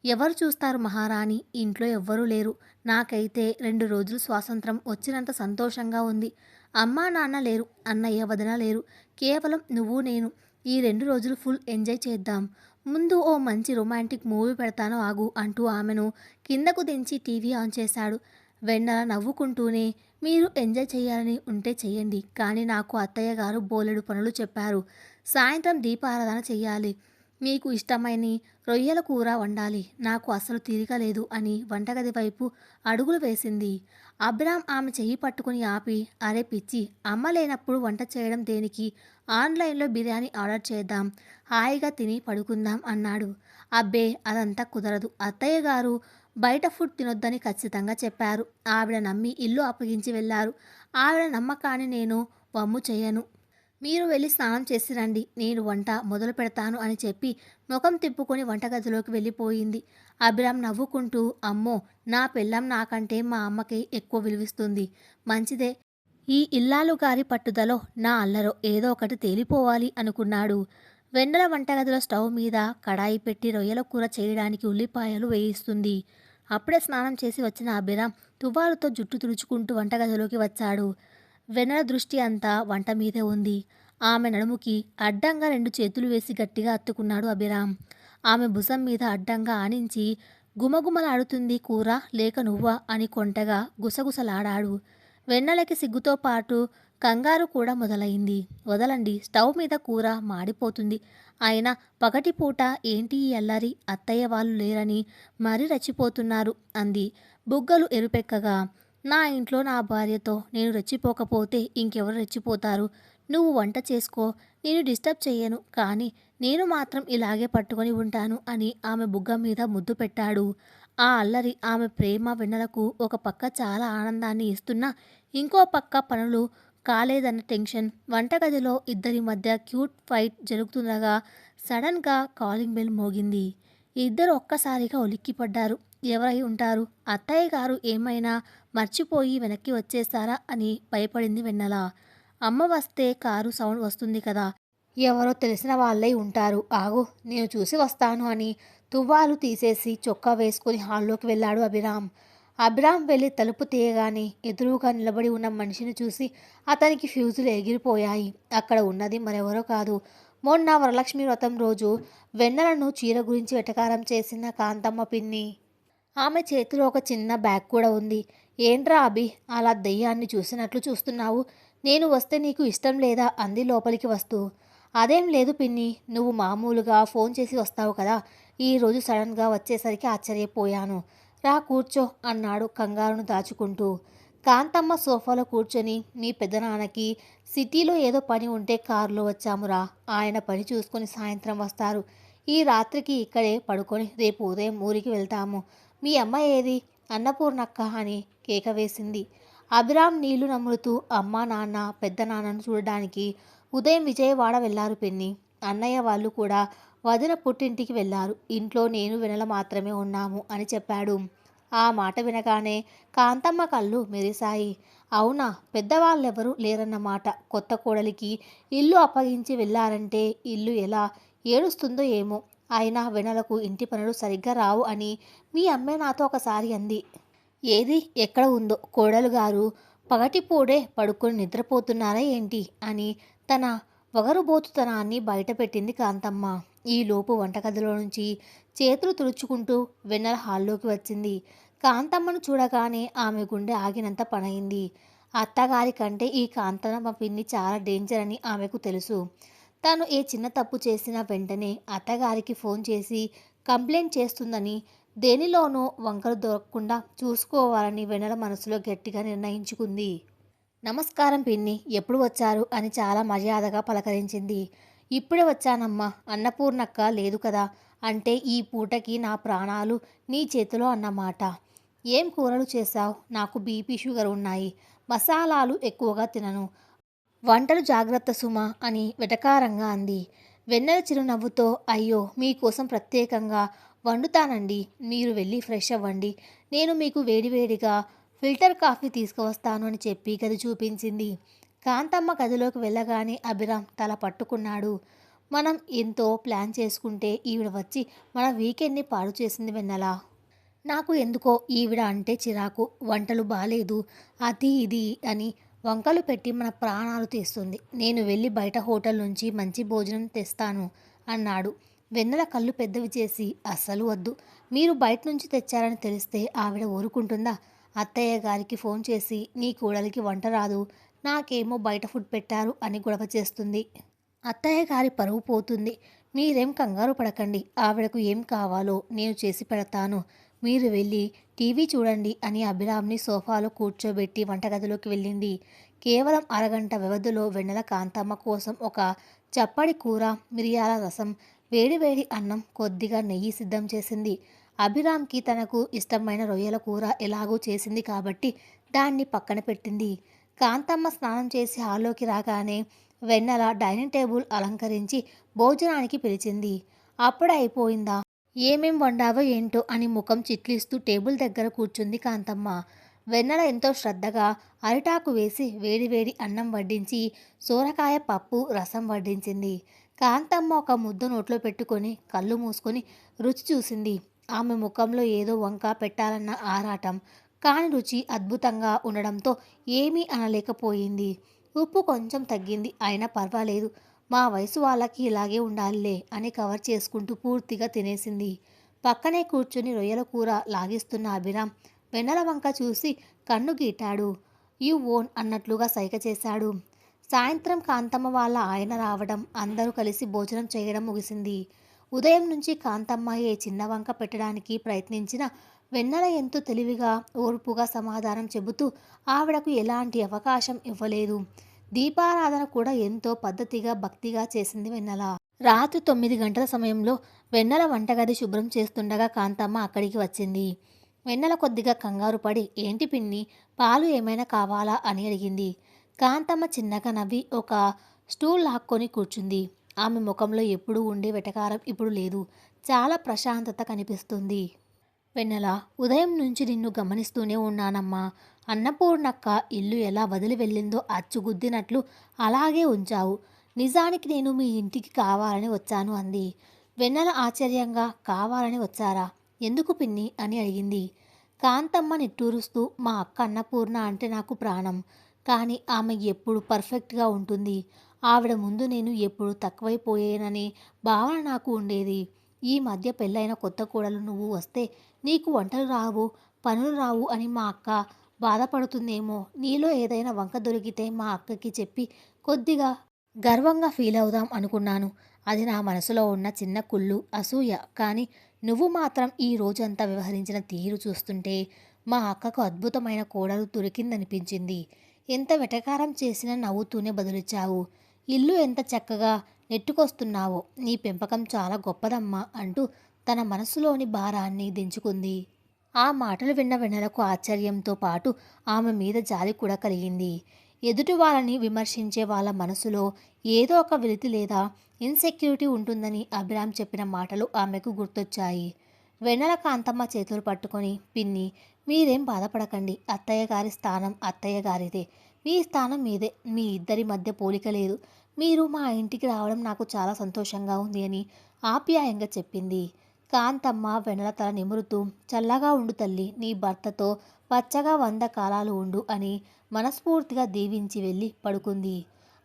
ఎవరు చూస్తారు మహారాణి? ఇంట్లో ఎవ్వరూ లేరు. నాకైతే 2 రోజులు స్వాతంత్రం వచ్చినంత సంతోషంగా ఉంది. అమ్మా నాన్న లేరు, అన్నయ్య వదిన లేరు. కేవలం నువ్వు నేను. ఈ 2 రోజులు ఫుల్ ఎంజాయ్ చేద్దాం. ముందు ఓ మంచి రొమాంటిక్ మూవీ పెడతాను ఆగు అంటూ ఆమెను కిందకు దించి టీవీ ఆన్ చేశాడు. వెన్నెల నవ్వుకుంటూనే, మీరు ఎంజాయ్ చేయాలని ఉంటే చెయ్యండి, కానీ నాకు అత్తయ్య గారు బోలెడు పనులు చెప్పారు. సాయంత్రం దీపారాధన చెయ్యాలి. మీకు ఇష్టమైన రొయ్యల కూర వండాలి. నాకు అస్సలు తీరిక లేదు అని వంటగది వైపు అడుగులు వేసింది. అబ్రామ్ ఆమె చెయ్యి పట్టుకుని ఆపి, అరే పిచ్చి, అమ్మ లేనప్పుడు వంట చేయడం దేనికి? ఆన్లైన్లో బిర్యానీ ఆర్డర్ చేద్దాం, హాయిగా తిని పడుకుందాం అన్నాడు. అబ్బే, అదంతా కుదరదు. అత్తయ్య గారు బయట ఫుడ్ తినొద్దని ఖచ్చితంగా చెప్పారు. ఆవిడ నమ్మి ఇల్లు అప్పగించి వెళ్ళారు. ఆవిడ నమ్మకాన్ని నేను వమ్ము చేయను. మీరు వెళ్ళి స్నానం చేసి రండి, నేను వంట మొదలు పెడతాను అని చెప్పి ముఖం తిప్పుకొని వంటగదిలోకి వెళ్ళిపోయింది. అభిరామ్ నవ్వుకుంటూ, అమ్మో, నా పెళ్ళాం నాకంటే మా అమ్మకి ఎక్కువ విలువిస్తుంది. మంచిదే, ఈ ఇల్లాలు గారి పట్టుదలో నా అల్లరో ఏదో ఒకటి తేలిపోవాలి అనుకున్నాడు. వెన్నెల వంటగదిలో స్టవ్ మీద కడాయి పెట్టి రొయ్యల కూర చేయడానికి ఉల్లిపాయలు వేయిస్తుంది. అప్పుడే స్నానం చేసి వచ్చిన అభిరామ్ తువ్వాలుతో జుట్టు తుడుచుకుంటూ వంటగదిలోకి వచ్చాడు. వెన్నెల దృష్టి అంతా వంట మీదే ఉంది. ఆమె నడుముకి అడ్డంగా 2 చేతులు వేసి గట్టిగా అత్తుకున్నాడు అభిరామ్. ఆమె భుజం మీద అడ్డంగా ఆనించి, గుమగుమలాడుతుంది కూర లేక నువ్వా అని కొంటగా గుసగుసలాడాడు. వెన్నెలకి సిగ్గుతో పాటు కంగారు కూడా మొదలైంది. వదలండి, స్టవ్ మీద కూర మాడిపోతుంది. అయినా పగటిపూట ఏంటి ఈ అల్లరి? అత్తయ్య వాళ్ళు లేరని మరీ రెచ్చిపోతున్నారు అంది బుగ్గలు ఎరుపెక్కగా. నా ఇంట్లో నా భార్యతో నేను రెచ్చిపోకపోతే ఇంకెవరు రెచ్చిపోతారు? నువ్వు వంట చేసుకో, నేను డిస్టర్బ్ చెయ్యను, కానీ నేను మాత్రం ఇలాగే పట్టుకొని ఉంటాను అని ఆమె బుగ్గ మీద ముద్దు పెట్టాడు. ఆ అల్లరి, ఆమె ప్రేమ వెన్నెలకు ఒక పక్క చాలా ఆనందాన్ని ఇస్తున్నా, ఇంకో పక్క పనులు కాలేదన్న టెన్షన్. వంటగదిలో ఇద్దరి మధ్య క్యూట్ ఫైట్ జరుగుతుండగా సడన్గా కాలింగ్ బెల్ మోగింది. ఇద్దరు ఒక్కసారిగా ఉలిక్కిపడ్డారు. ఎవరై ఉంటారు? అత్తయ్య గారు ఏమైనా మర్చిపోయి వెనక్కి వచ్చేస్తారా అని భయపడింది వెన్నెల. అమ్మ వస్తే కారు సౌండ్ వస్తుంది కదా, ఎవరో తెలిసిన వాళ్ళై ఉంటారు, ఆగు నేను చూసి వస్తాను అని తువ్వాలు తీసేసి చొక్కా వేసుకుని హాల్లోకి వెళ్ళాడు అభిరామ్. అభిరామ్ వెళ్ళి తలుపు తీయగానే ఎదురుగా నిలబడి ఉన్న మనిషిని చూసి అతనికి ఫ్యూజులు ఎగిరిపోయాయి. అక్కడ ఉన్నది మరెవరో కాదు, మొన్న వరలక్ష్మి వ్రతం రోజు వెన్నెలను చీర గురించి వెటకారం చేసిన కాంతమ్మ పిన్ని. ఆమె చేతిలో ఒక చిన్న బ్యాగ్ కూడా ఉంది. ఏంట్రా అభి, అలా దెయ్యాన్ని చూసినట్లు చూస్తున్నావు? నేను వస్తే నీకు ఇష్టం లేదా అంది లోపలికి వస్తూ. అదేం లేదు పిన్ని, నువ్వు మామూలుగా ఫోన్ చేసి వస్తావు కదా, ఈరోజు సడన్గా వచ్చేసరికి ఆశ్చర్యపోయాను. రా కూర్చో అన్నాడు కంగారును దాచుకుంటూ. కాంతమ్మ సోఫాలో కూర్చొని, మీ పెద్దనాన్నకి సిటీలో ఏదో పని ఉంటే కారులో వచ్చామురా, ఆయన పని చూసుకొని సాయంత్రం వస్తారు. ఈ రాత్రికి ఇక్కడే పడుకొని రేపు ఉదయం ఊరికి వెళ్తాము. మీ అమ్మ ఏది? అన్నపూర్ణక్క అని కేక వేసింది. అభిరామ్ నీళ్లు నములుతూ, అమ్మ నాన్న పెద్దనాన్నను చూడడానికి ఉదయం విజయవాడ వెళ్లారు పిన్ని. అన్నయ్య వాళ్ళు కూడా వదిన పుట్టింటికి వెళ్ళారు. ఇంట్లో నేను వెన్నెల మాత్రమే ఉన్నాము అని చెప్పాడు. ఆ మాట వినగానే కాంతమ్మ కళ్ళు మెరిశాయి. అవునా, పెద్దవాళ్ళెవరూ లేరన్నమాట. కొత్త కోడలికి ఇల్లు అప్పగించి వెళ్ళారంటే ఇల్లు ఎలా ఏడుస్తుందో ఏమో. అయినా వెన్నెలకు ఇంటి పనులు సరిగ్గా రావు అని మీ అమ్మే నాతో ఒకసారి అంది. ఏది ఎక్కడ ఉందో కోడలు గారు, పగటిపూడే పడుకొని నిద్రపోతున్నారా ఏంటి అని తన వగరుబోతుతనాన్ని బయటపెట్టింది కాంతమ్మ. ఈలోపు వంటగదిలో నుంచి చేతులు తుడుచుకుంటూ వెన్నెల హాల్లోకి వచ్చింది. కాంతమ్మను చూడగానే ఆమె గుండె ఆగినంత పనయింది. అత్తగారి కంటే ఈ కాంతమ్మ పిన్ని చాలా డేంజర్ అని ఆమెకు తెలుసు. తను ఏ చిన్న తప్పు చేసినా వెంటనే అత్తగారికి ఫోన్ చేసి కంప్లైంట్ చేస్తుందని, దేనిలోనూ వంకలు దొరకకుండా చూసుకోవాలని వెన్నెల మనసులో గట్టిగా నిర్ణయించుకుంది. నమస్కారం పిన్ని, ఎప్పుడు వచ్చారు అని చాలా మర్యాదగా పలకరించింది. ఇప్పుడే వచ్చానమ్మా, అన్నపూర్ణక్క లేదు కదా, అంటే ఈ పూటకి నా ప్రాణాలు నీ చేతిలో అన్నమాట. ఏం కూరలు చేశావు? నాకు బీపీ షుగర్ ఉన్నాయి, మసాలాలు ఎక్కువగా తినను, వంటలు జాగ్రత్త సుమా అని వెటకారంగా అంది. వెన్నెల చిరునవ్వుతో అయ్యో మీకోసం ప్రత్యేకంగా వండుతానండి, మీరు వెళ్ళి ఫ్రెష్ అవ్వండి, నేను మీకు వేడివేడిగా ఫిల్టర్ కాఫీ తీసుకువస్తాను అని చెప్పి గది చూపించింది. కాంతమ్మ గదిలోకి వెళ్ళగానే అభిరామ్ తల పట్టుకున్నాడు. మనం ఎంతో ప్లాన్ చేసుకుంటే ఈవిడ వచ్చి మన వీకెండ్ని పాడు చేసింది వెన్నెల. నాకు ఎందుకో ఈవిడ అంటే చిరాకు, వంటలు బాలేదు, అది ఇది అని వంకలు పెట్టి మన ప్రాణాలు తీస్తుంది. నేను వెళ్ళి బయట హోటల్ నుంచి మంచి భోజనం తెస్తాను అన్నాడు. వెన్నెల కళ్ళు పెద్దవి చేసి అస్సలు వద్దు, మీరు బయట నుంచి తెచ్చారని తెలిస్తే ఆవిడ ఊరుకుంటుందా? అత్తయ్య గారికి ఫోన్ చేసి నీ కోడలికి వంట రాదు, నాకేమో బయట ఫుడ్ పెట్టారు అని గొడవ చేస్తుంది. అత్తయ్య గారి పరువు పోతుంది. మీరేం కంగారు పడకండి, ఆవిడకు ఏం కావాలో నేను చేసి పెడతాను, మీరు వెళ్ళి టీవీ చూడండి అని అభిరామ్ని సోఫాలో కూర్చోబెట్టి వంటగదిలోకి వెళ్ళింది. కేవలం అరగంట వ్యవధిలో వెన్నెల కాంతమ్మ కోసం ఒక చప్పడి కూర, మిరియాల రసం, వేడివేడి అన్నం, కొద్దిగా నెయ్యి సిద్ధం చేసింది. అభిరామ్కి తనకు ఇష్టమైన రొయ్యల కూర ఎలాగూ చేసింది కాబట్టి దాన్ని పక్కన పెట్టింది. కాంతమ్మ స్నానం చేసి హాల్లోకి రాగానే వెన్నెల డైనింగ్ టేబుల్ అలంకరించి భోజనానికి పిలిచింది. అప్పుడే అయిపోయిందా, ఏమేం వండావో ఏంటో అని ముఖం చిట్లిస్తూ టేబుల్ దగ్గర కూర్చుంది కాంతమ్మ. వెన్నెల ఎంతో శ్రద్ధగా అరిటాకు వేసి వేడివేడి అన్నం వడ్డించి సోరకాయ పప్పు రసం వడ్డించింది. కాంతమ్మ ఒక ముద్ద నోట్లో పెట్టుకొని కళ్ళు మూసుకొని రుచి చూసింది. ఆమె ముఖంలో ఏదో వంక పెట్టాలన్న ఆరాటం, కాని రుచి అద్భుతంగా ఉండడంతో ఏమీ అనలేకపోయింది. ఉప్పు కొంచెం తగ్గింది, అయినా పర్వాలేదు, మా వయసు వాళ్ళకి ఇలాగే ఉండాలిలే అని కవర్ చేసుకుంటూ పూర్తిగా తినేసింది. పక్కనే కూర్చుని రొయ్యల కూర లాగిస్తున్న అభిరామ్ వెన్నెల వంక చూసి కన్ను గీటాడు. యు ఓన్ అన్నట్లుగా సైగ చేశాడు. సాయంత్రం కాంతమ్మ వాళ్ళ ఆయన రావడం, అందరూ కలిసి భోజనం చేయడం ముగిసింది. ఉదయం నుంచి కాంతమ్మ ఏ చిన్న వంక పెట్టడానికి ప్రయత్నించినా వెన్నెల ఎంతో తెలివిగా ఓర్పుగా సమాధానం చెబుతూ ఆవిడకు ఎలాంటి అవకాశం ఇవ్వలేదు. దీపారాధన కూడా ఎంతో పద్ధతిగా భక్తిగా చేసింది వెన్నెల. రాత్రి 9 గంటల సమయంలో వెన్నెల వంటగది శుభ్రం చేస్తుండగా కాంతమ్మ అక్కడికి వచ్చింది. వెన్నెల కొద్దిగా కంగారు పడి ఏంటి పిన్ని, పాలు ఏమైనా కావాలా అని అడిగింది. కాంతమ్మ చిన్నగా నవ్వి ఒక స్టూల్ లాక్కొని కూర్చుంది. ఆమె ముఖంలో ఎప్పుడూ ఉండే వెటకారం ఇప్పుడు లేదు, చాలా ప్రశాంతత కనిపిస్తుంది. వెన్నెల, ఉదయం నుంచి నిన్ను గమనిస్తూనే ఉన్నానమ్మా, అన్నపూర్ణక్క ఇల్లు ఎలా వదిలి వెళ్ళిందో అచ్చుగుద్దినట్లు అలాగే ఉంచావు, నిజానికి నేను మీ ఇంటికి కావాలని వచ్చాను అంది. వెన్నెల ఆశ్చర్యంగా కావాలని వచ్చారా, ఎందుకు పిన్ని అని అడిగింది. కాంతమ్మ నిట్టూరుస్తూ మా అక్క అన్నపూర్ణ అంటే నాకు ప్రాణం, కానీ ఆమె ఎప్పుడు పర్ఫెక్ట్గా ఉంటుంది, ఆవిడ ముందు నేను ఎప్పుడు తక్కువైపోయేననే భావన నాకు ఉండేది. ఈ మధ్య పెళ్ళైన కొత్త కోడలు నువ్వు వస్తే నీకు వంటలు రావు, పనులు రావు అని మా అక్క బాధపడుతుందేమో, నీలో ఏదైనా వంక దొరికితే మా అక్కకి చెప్పి కొద్దిగా గర్వంగా ఫీల్ అవుదాం అనుకున్నాను. అది నా మనసులో ఉన్న చిన్న కుళ్ళు, అసూయ. కానీ నువ్వు మాత్రం ఈ రోజంతా వ్యవహరించిన తీరు చూస్తుంటే మా అక్కకు అద్భుతమైన కోడలు దొరికిందనిపించింది. ఎంత వెటకారం చేసినా నవ్వుతూనే బదులిచ్చావు. ఇల్లు ఎంత చక్కగా నెట్టుకొస్తున్నావో, నీ పెంపకం చాలా గొప్పదమ్మా అంటూ తన మనసులోని భారాన్ని దించుకుంది. ఆ మాటలు విన్న వెన్నెలకు ఆశ్చర్యంతో పాటు ఆమె మీద జాలి కూడా కలిగింది. ఎదుటి వాళ్ళని విమర్శించే వాళ్ళ మనసులో ఏదో ఒక వెలితి లేదా ఇన్సెక్యూరిటీ ఉంటుందని అభిరామ్ చెప్పిన మాటలు ఆమెకు గుర్తొచ్చాయి. వెన్నెల కాంతమ్మ చేతులు పట్టుకొని పిన్ని, మీరేం బాధపడకండి, అత్తయ్య గారి స్థానం అత్తయ్య గారిదే, మీ స్థానం మీదే, మీ ఇద్దరి మధ్య పోలిక లేదు, మీరు మా ఇంటికి రావడం నాకు చాలా సంతోషంగా ఉంది అని ఆప్యాయంగా చెప్పింది. కాంతమ్మ వెన్నెల తల నిమురుతూ చల్లగా ఉండు తల్లి, నీ భర్తతో పచ్చగా 100 కాలాలు ఉండు అని మనస్ఫూర్తిగా దీవించి వెళ్ళి పడుకుంది.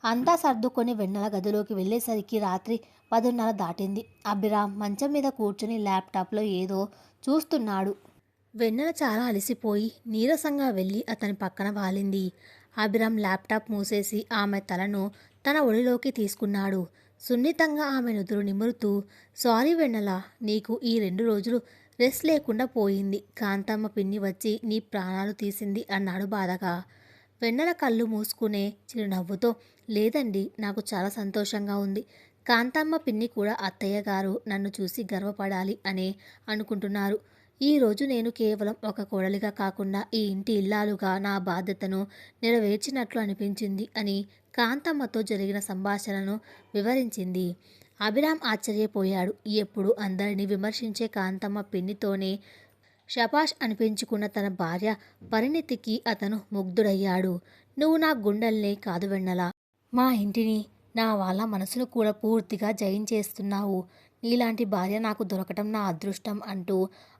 అంతా సర్దుకొని వెన్నెల గదిలోకి వెళ్ళేసరికి రాత్రి 10:30 దాటింది. అభిరామ్ మంచం మీద కూర్చొని ల్యాప్టాప్లో ఏదో చూస్తున్నాడు. వెన్నెల చాలా అలసిపోయి నీరసంగా వెళ్ళి అతని పక్కన వాలింది. అభిరామ్ ల్యాప్టాప్ మూసేసి ఆమె తలను తన ఒడిలోకి తీసుకున్నాడు. సున్నితంగా ఆమె నుదురు నిమురుతూ, సారీ వెన్నెల, నీకు ఈ 2 రోజులు రెస్ట్ లేకుండా పోయింది. కాంతమ్మ పిన్ని వచ్చి నీ ప్రాణాలు తీసింది అన్నాడు బాధగా. వెన్నెల కళ్ళు మూసుకునే చిరునవ్వుతో, లేదండి, నాకు చాలా సంతోషంగా ఉంది. కాంతమ్మ పిన్ని కూడా అత్తయ్య గారు నన్ను చూసి గర్వపడాలి అనే అనుకుంటున్నారు. ఈరోజు నేను కేవలం ఒక కోడలిగా కాకుండా ఈ ఇంటి ఇల్లాలుగా నా బాధ్యతను నెరవేర్చినట్లు అనిపించింది అని కాంతమ్మతో జరిగిన సంభాషణను వివరించింది. అభిరామ్ ఆశ్చర్యపోయాడు. ఎప్పుడు అందరినీ విమర్శించే కాంతమ్మ పిన్నితోనే శభాష్ అనిపించుకున్న తన భార్య పరిణితికి అతను ముగ్ధుడయ్యాడు. నువ్వు నా గుండెల్నే కాదు వెన్నెల, మా ఇంటిని, నా వాళ్ళ మనసును కూడా పూర్తిగా జయించేస్తున్నావు. నీలాంటి భార్య నాకు దొరకటం నా అదృష్టం అంటూ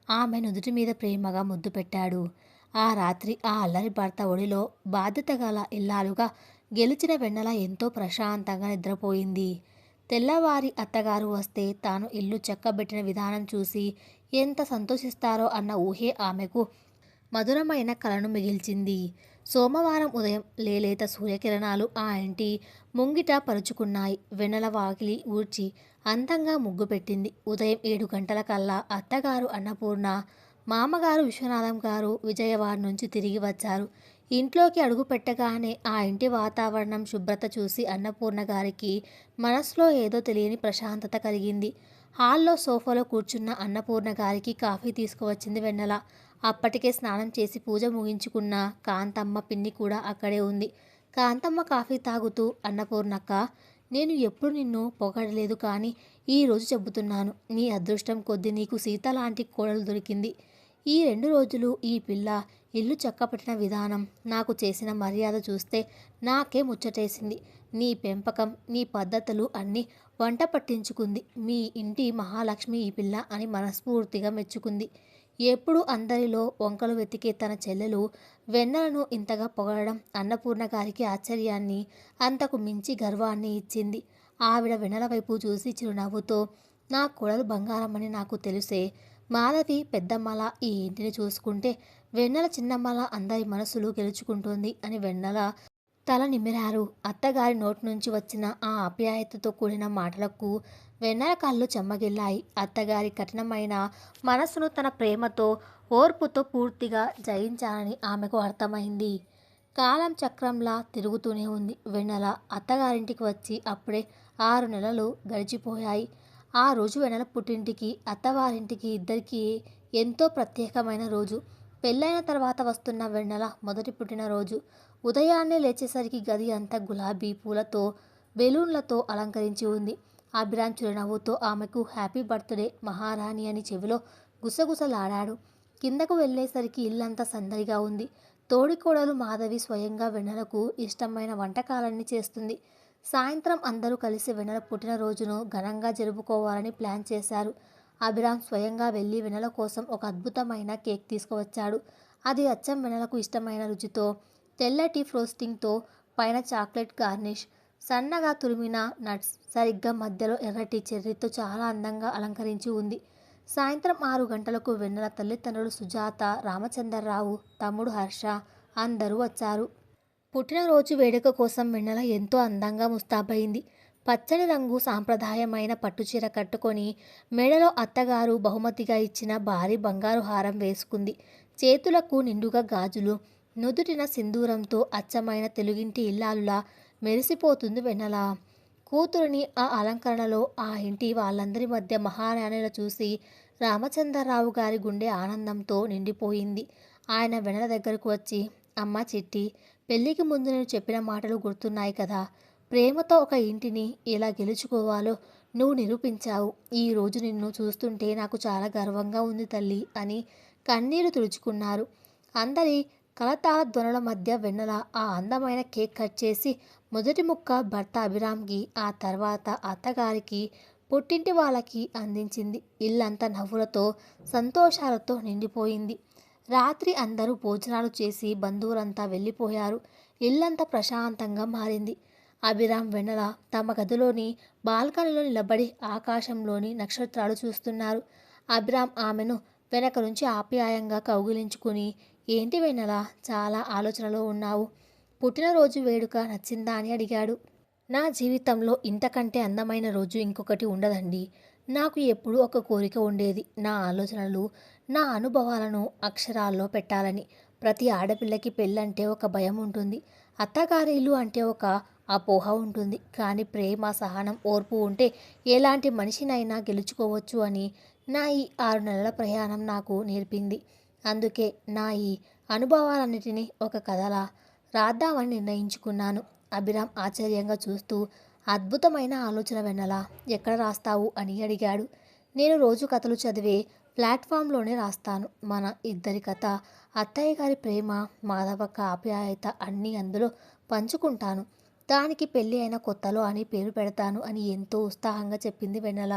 ఆమె నుదుటి మీద ప్రేమగా ముద్దు పెట్టాడు. ఆ రాత్రి ఆ అల్లరి భర్త ఒడిలో బాధ్యత గల ఇల్లాలుగా గెలిచిన వెన్నెల ఎంతో ప్రశాంతంగా నిద్రపోయింది. తెల్లవారి అత్తగారు వస్తే తాను ఇల్లు చక్కబెట్టిన విధానం చూసి ఎంత సంతోషిస్తారో అన్న ఊహే ఆమెకు మధురమైన కలను మిగిల్చింది. సోమవారం ఉదయం లేలేత సూర్యకిరణాలు ఆ ఇంటి ముంగిట పరుచుకున్నాయి. వెన్నెల వాకిలి ఊడ్చి అందంగా ముగ్గు పెట్టింది. ఉదయం 7 గంటలకల్లా అత్తగారు అన్నపూర్ణ, మామగారు విశ్వనాథం గారు విజయవాడ నుంచి తిరిగి వచ్చారు. ఇంట్లోకి అడుగు పెట్టగానే ఆ ఇంటి వాతావరణం శుభ్రత చూసి అన్నపూర్ణ గారికి మనసులో ఏదో తెలియని ప్రశాంతత కలిగింది. హాల్లో సోఫాలో కూర్చున్న అన్నపూర్ణ గారికి కాఫీ తీసుకువచ్చింది వెన్నెల. అప్పటికే స్నానం చేసి పూజ ముగించుకున్న కాంతమ్మ పిన్ని కూడా అక్కడే ఉంది. కాంతమ్మ కాఫీ తాగుతూ, అన్నపూర్ణక్క, నేను ఎప్పుడు నిన్ను పొగడలేదు, కానీ ఈరోజు చెబుతున్నాను. నీ అదృష్టం కొద్దీ నీకు సీత లాంటి కోడలు దొరికింది. ఈ 2 రోజులు ఈ పిల్ల ఇల్లు చక్కపట్టిన విధానం, నాకు చేసిన మర్యాద చూస్తే నాకే ముచ్చటేసింది. నీ పెంపకం, నీ పద్ధతులు అన్నీ వంట పట్టించుకుంది. మీ ఇంటి మహాలక్ష్మి ఈ పిల్ల అని మనస్ఫూర్తిగా మెచ్చుకుంది. ఎప్పుడు అందరిలో వంకలు వెతికే తన చెల్లెలు వెన్నెలను ఇంతగా పొగడడం అన్నపూర్ణ గారికి ఆశ్చర్యాన్ని, అంతకు మించి గర్వాన్ని ఇచ్చింది. ఆవిడ వెన్నెల వైపు చూసి చిరునవ్వుతో, నా కోడలు బంగారమని నాకు తెలుసే. మాధవి పెద్దమ్మల ఈ ఇంటిని చూసుకుంటే వెన్నెల చిన్నమ్మల అందరి మనసులు గెలుచుకుంటుంది అని వెన్నెల తల నిమిరారు. అత్తగారి నోటి నుంచి వచ్చిన ఆ ఆప్యాయతతో కూడిన మాటలకు వెన్నెల కళ్ళు చెమ్మగిల్లాయి. అత్తగారి కఠినమైన మనసును తన ప్రేమతో, ఓర్పుతో పూర్తిగా జయించాలని ఆమెకు అర్థమైంది. కాలం చక్రంలా తిరుగుతూనే ఉంది. వెన్నెల అత్తగారింటికి వచ్చి అప్పుడే 6 నెలలు గడిచిపోయాయి. ఆ రోజు వెన్నెల పుట్టింటికి, అత్తవారింటికి ఇద్దరికీ ఎంతో ప్రత్యేకమైన రోజు. పెళ్ళైన తర్వాత వస్తున్న వెన్నెల మొదటి పుట్టినరోజు. ఉదయాన్నే లేచేసరికి గది అంతా గులాబీ పూలతో, బెలూన్లతో అలంకరించి ఉంది. అభిరామ్ చిరునవ్వుతో ఆమెకు హ్యాపీ బర్త్డే మహారాణి అని చెవిలో గుసగుసలాడాడు. కిందకు వెళ్ళేసరికి ఇల్లంతా సందడిగా ఉంది. తోడికోడలు మాధవి స్వయంగా వెన్నెలకు ఇష్టమైన వంటకాలన్నీ చేస్తుంది. సాయంత్రం అందరూ కలిసి వెన్నెల పుట్టినరోజును ఘనంగా జరుపుకోవాలని ప్లాన్ చేశారు. అభిరామ్ స్వయంగా వెళ్ళి వెన్నెల కోసం ఒక అద్భుతమైన కేక్ తీసుకువచ్చాడు. అది అచ్చం వెన్నెలకు ఇష్టమైన రుచితో, తెల్లటి ఫ్రోస్టింగ్తో, పైన చాక్లెట్ గార్నిష్, సన్నగా తురిమిన నట్స్, సరిగ్గా మధ్యలో ఎర్రటి చెర్రీతో చాలా అందంగా అలంకరించి ఉంది. సాయంత్రం 6 గంటలకు వెన్నెల తల్లిదండ్రులు సుజాత, రామచంద్రరావు, తమ్ముడు హర్ష అందరూ వచ్చారు. పుట్టినరోజు వేడుక కోసం వెన్నెల ఎంతో అందంగా ముస్తాబైంది. పచ్చని రంగు సాంప్రదాయమైన పట్టుచీర కట్టుకొని మెడలో అత్తగారు బహుమతిగా ఇచ్చిన భారీ బంగారు హారం వేసుకుంది. చేతులకు నిండుగా గాజులు, నుదుటిన సింధూరంతో అచ్చమైన తెలుగింటి ఇల్లాలులా మెరిసిపోతుంది వెన్నెల. కూతురిని ఆ అలంకరణలో ఆ ఇంటి వాళ్ళందరి మధ్య మహారాణిలా చూసి రామచంద్రరావు గారి గుండె ఆనందంతో నిండిపోయింది. ఆయన వెన్నెల దగ్గరకు వచ్చి, అమ్మ చిట్టి, పెళ్ళికి ముందు నేను చెప్పిన మాటలు గుర్తున్నాయి కదా. ప్రేమతో ఒక ఇంటిని ఎలా గెలుచుకోవాలో నువ్వు నిరూపించావు. ఈరోజు నిన్ను చూస్తుంటే నాకు చాలా గర్వంగా ఉంది తల్లి అని కన్నీరు తుడుచుకున్నారు. అందరి కలతాళ ధ్వనుల మధ్య వెన్నెల ఆ అందమైన కేక్ కట్ చేసి మొదటి ముక్క భర్త అభిరామ్కి, ఆ తర్వాత అత్తగారికి, పుట్టింటి వాళ్ళకి అందించింది. ఇల్లంతా నవ్వులతో, సంతోషాలతో నిండిపోయింది. రాత్రి అందరూ భోజనాలు చేసి బంధువులంతా వెళ్ళిపోయారు. ఇల్లంతా ప్రశాంతంగా మారింది. అభిరామ్, వెన్నెల తమ గదిలోని బాల్కనీలో నిలబడి ఆకాశంలోని నక్షత్రాలు చూస్తున్నారు. అభిరామ్ ఆమెను వెనక నుంచి ఆప్యాయంగా కౌగిలించుకుని, ఏంటి వెన్నెల, చాలా ఆలోచనలో ఉన్నావు? పుట్టినరోజు వేడుక నచ్చిందా అని అడిగాడు. నా జీవితంలో ఇంతకంటే అందమైన రోజు ఇంకొకటి ఉండదండి. నాకు ఎప్పుడూ ఒక కోరిక ఉండేది. నా ఆలోచనలు, నా అనుభవాలను అక్షరాల్లో పెట్టాలని. ప్రతి ఆడపిల్లకి పెళ్ళంటే ఒక భయం ఉంటుంది. అత్తగారి ఇల్లు అంటే ఒక అపోహ ఉంటుంది. కానీ ప్రేమ, సహనం, ఓర్పు ఉంటే ఎలాంటి మనిషినైనా గెలుచుకోవచ్చు అని నా ఈ 6 నెలల ప్రయాణం నాకు నేర్పింది. అందుకే నా ఈ అనుభవాలన్నిటినీ ఒక కథలా రాద్దామని నిర్ణయించుకున్నాను. అభిరామ్ ఆశ్చర్యంగా చూస్తూ, అద్భుతమైన ఆలోచన వెన్నెలా, ఎక్కడ రాస్తావు అని అడిగాడు. నేను రోజు కథలు చదివే ప్లాట్ఫామ్లోనే రాస్తాను. మన ఇద్దరి కథ, అత్తయ్య గారి ప్రేమ, మాధవక్క ఆప్యాయత అన్నీ అందులో పంచుకుంటాను. దానికి పెళ్ళి అయిన కొత్తలో అని పేరు పెడతాను అని ఎంతో ఉత్సాహంగా చెప్పింది వెన్నెల.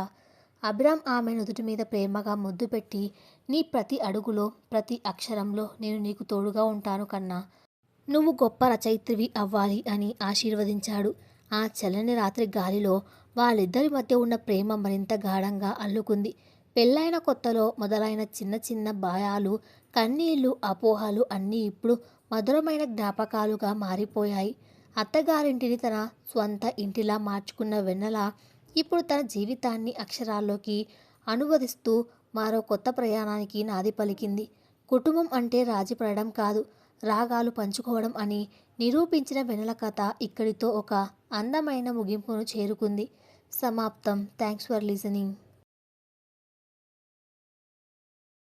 అభిరామ్ ఆమె నుదుటి మీద ప్రేమగా ముద్దు పెట్టి, నీ ప్రతి అడుగులో, ప్రతి అక్షరంలో నేను నీకు తోడుగా ఉంటాను కన్నా. నువ్వు గొప్ప రచయిత్రివి అవ్వాలి అని ఆశీర్వదించాడు. ఆ చల్లని రాత్రి గాలిలో వాళ్ళిద్దరి మధ్య ఉన్న ప్రేమ మరింత గాఢంగా అల్లుకుంది. పెళ్ళైన కొత్తలో మొదలైన చిన్న చిన్న భయాలు, కన్నీళ్లు, అపోహలు అన్నీ ఇప్పుడు మధురమైన జ్ఞాపకాలుగా మారిపోయాయి. అత్తగారింటిని తన స్వంత ఇంటిలా మార్చుకున్న వెన్నెల ఇప్పుడు తన జీవితాన్ని అక్షరాల్లోకి అనువదిస్తూ మరో కొత్త ప్రయాణానికి నాది పలికింది. కుటుంబం అంటే రాజీ పడడం కాదు, రాగాలు పంచుకోవడం అని నిరూపించిన వెన్నెల కథ ఇక్కడితో ఒక అందమైన ముగింపును చేరుకుంది. సమాప్తం. Thanks for listening.